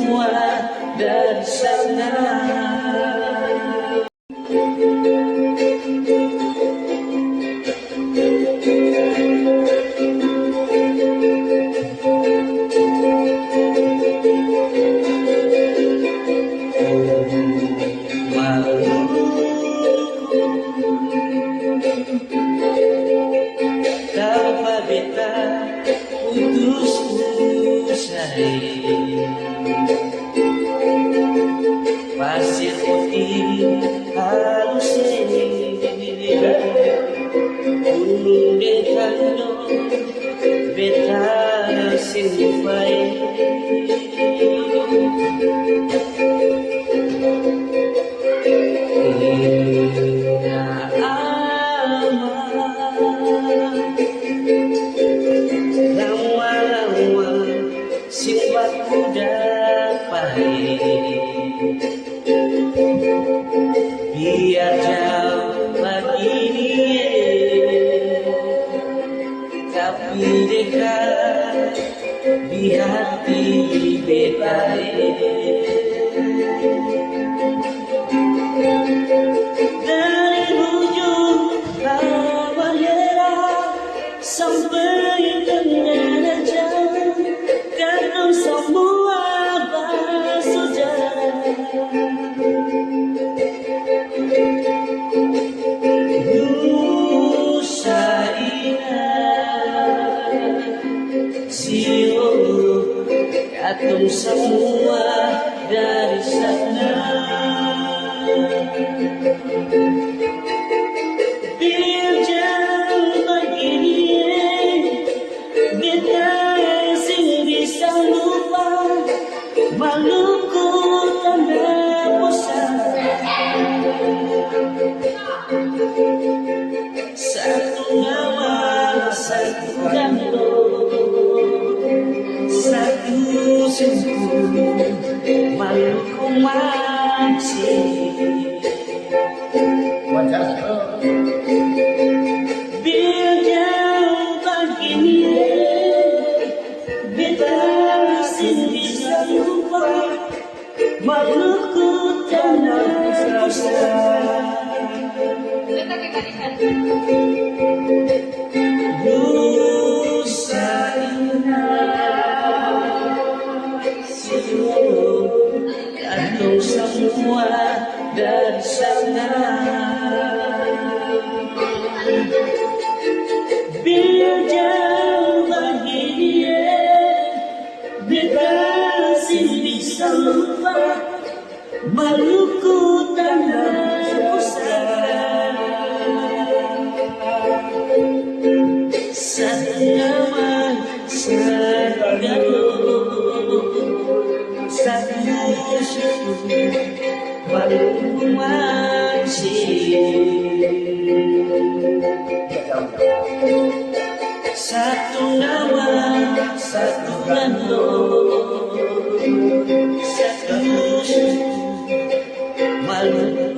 semua dari sana. Tanpa beta putus usai, pasir putih halus gunung dekano beta simpai. Sifat muda pahit, biar jauh begini, tapi dekat di hati beta. Dari ujung Halmahera sampai dengan jauh, kau semua bersejarah. Nusa Indah, Sio, kau semua dari sana. Biar jauh begini, beta sing bisa lupa Maluku tanah bosan. Satu nama, satu gandong, satu suku Maluku masih. Biar jauh begini, beta masih bisa lupa Maluku tanah bosan. Nusa Indah, Sio, kau semua dari sana. Biar jauh begini, beta masih bisa lupa Maluku tanah bosan. Satu nama, satu gandung, satu suku Maluku masih. Satu nama, satu gandung, satu suku Maluku